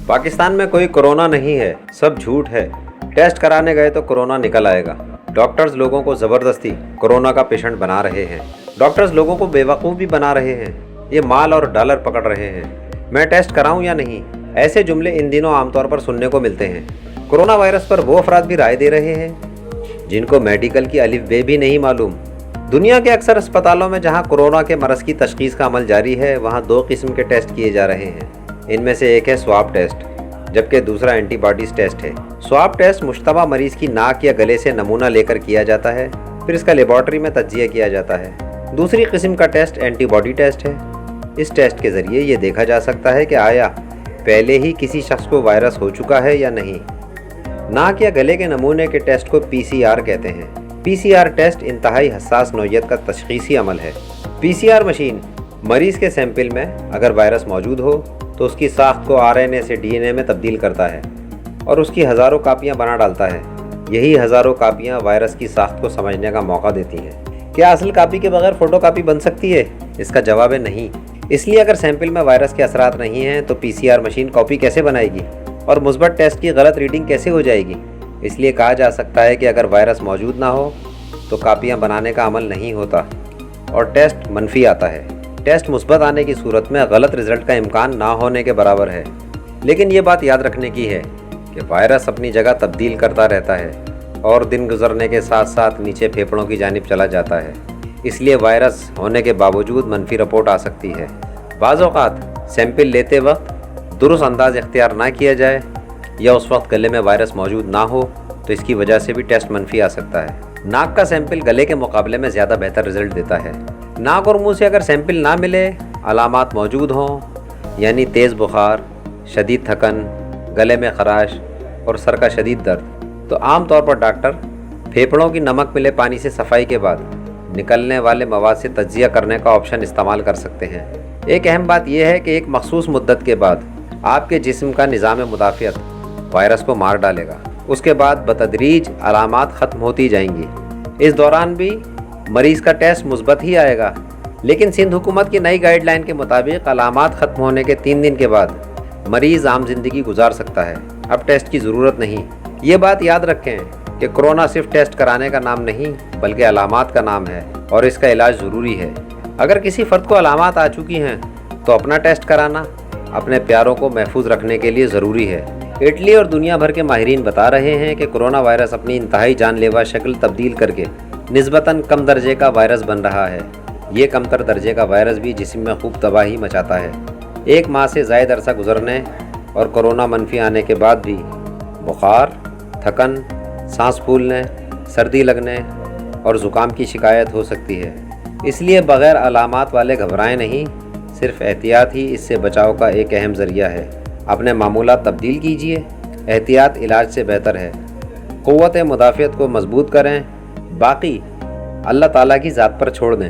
पाकिस्तान में कोई कोरोना नहीं है, सब झूठ है। टेस्ट कराने गए तो कोरोना निकल आएगा। डॉक्टर्स लोगों को ज़बरदस्ती कोरोना का पेशेंट बना रहे हैं। डॉक्टर्स लोगों को बेवकूफ़ भी बना रहे हैं। ये माल और डॉलर पकड़ रहे हैं। मैं टेस्ट कराऊं या नहीं, ऐसे जुमले इन दिनों आमतौर पर सुनने को मिलते हैं। कोरोना वायरस पर वो अफराद भी राय दे रहे हैं जिनको मेडिकल की अलिफ बे भी नहीं मालूम। दुनिया के अक्सर अस्पतालों में जहां कोरोना के मरज़ की तशख़ीस का अमल जारी है, वहां 2 किस्म के टेस्ट किए जा रहे हैं। इनमें से एक है स्वाब टेस्ट, जबकि दूसरा एंटीबॉडीज़ टेस्ट है। स्वाब टेस्ट मुश्तबा मरीज़ की नाक या गले से नमूना लेकर किया जाता है, फिर इसका लेबॉर्ट्री में तज्जिया किया जाता है। दूसरी किस्म का टेस्ट एंटीबॉडी टेस्ट है। इस टेस्ट के ज़रिए ये देखा जा सकता है कि आया पहले ही किसी शख्स को वायरस हो चुका है या नहीं। नाक या गले के नमूने के टेस्ट को PCR कहते हैं। PCR टेस्ट इंतहाई हसास नौइयत का तशख़ीसी अमल है। PCR मशीन मरीज़ के सैंपल में अगर वायरस मौजूद हो तो उसकी साख्त को RNA से DNA में तब्दील करता है और उसकी हज़ारों कापियाँ बना डालता है। यही हज़ारों कापियाँ वायरस की साख्त को समझने का मौका देती हैं। क्या असल कापी के बगैर फ़ोटो कापी बन सकती है? इसका जवाब है नहीं। इसलिए अगर सैंपल में वायरस के असरात नहीं हैं तो PCR मशीन कॉपी कैसे बनाएगी और मुस्बत टेस्ट की गलत रीडिंग कैसे हो जाएगी? इसलिए कहा जा सकता है कि अगर वायरस मौजूद ना हो तो कापियाँ बनाने का अमल नहीं होता और टेस्ट मनफी आता है। टेस्ट मुस्बत आने की सूरत में गलत रिज़ल्ट का इम्कान ना होने के बराबर है। लेकिन ये बात याद रखने की है कि वायरस अपनी जगह तब्दील करता रहता है और दिन गुजरने के साथ साथ नीचे फेफड़ों की जानिब चला जाता है। इसलिए वायरस होने के बावजूद मनफी रिपोर्ट आ सकती है। बाज़ औक़ात सैंपल लेते वक्त दुरुस्त अंदाज़ इख्तियार ना किया जाए या उस वक्त गले में वायरस मौजूद ना हो तो इसकी वजह से भी टेस्ट मनफी आ सकता है। नाक का सैंपल गले के मुकाबले में ज़्यादा बेहतर रिज़ल्ट देता है। नाक और मुंह से अगर सैंपल ना मिले, अलामात मौजूद हों यानी तेज़ बुखार, शदीद थकन, गले में खराश और सर का शदीद दर्द, तो आम तौर पर डॉक्टर फेफड़ों की नमक मिले पानी से सफाई के बाद निकलने वाले मवाद से तज्जिया करने का ऑप्शन इस्तेमाल कर सकते हैं। एक अहम बात यह है कि एक मखसूस मुद्दत के बाद आपके जिस्म का निज़ाम मुदाफ़ियत वायरस को मार डालेगा। उसके बाद बतदरीज अलामात ख़त्म होती जाएंगी। इस दौरान भी मरीज़ का टेस्ट मुस्बत ही आएगा। लेकिन सिंध हुकूमत की नई गाइडलाइन के मुताबिक अलामात ख़त्म होने के 3 दिन के बाद मरीज़ आम जिंदगी गुजार सकता है। अब टेस्ट की ज़रूरत नहीं। ये बात याद रखें कि कोरोना सिर्फ टेस्ट कराने का नाम नहीं बल्कि अलामात का नाम है और इसका इलाज ज़रूरी है। अगर किसी फ़र्द को अलामात आ चुकी हैं तो अपना टेस्ट कराना अपने प्यारों को महफूज रखने के लिए ज़रूरी है। इटली और दुनिया भर के माहिरीन बता रहे हैं कि कोरोना वायरस अपनी इंतहाई जानलेवा शक्ल तब्दील करके निस्बतन कम दर्जे का वायरस बन रहा है। ये कमतर दर्जे का वायरस भी जिस्म में खूब तबाही मचाता है। 1 माह से ज़ायद अरसा गुजरने और कोरोना मनफी आने के बाद भी बुखार, थकन, सांस फूलने, सर्दी लगने और ज़ुकाम की शिकायत हो सकती है। इसलिए बग़ैर अलामात वाले घबराएं नहीं, सिर्फ एहतियात ही इससे बचाव का एक अहम ज़रिया है। अपने मामूलात तब्दील कीजिए, एहतियात इलाज से बेहतर है। क़ुव्वत मुदाफ़ियत को मज़बूत करें, बाकी अल्लाह ताला की ज़ात पर छोड़ दें।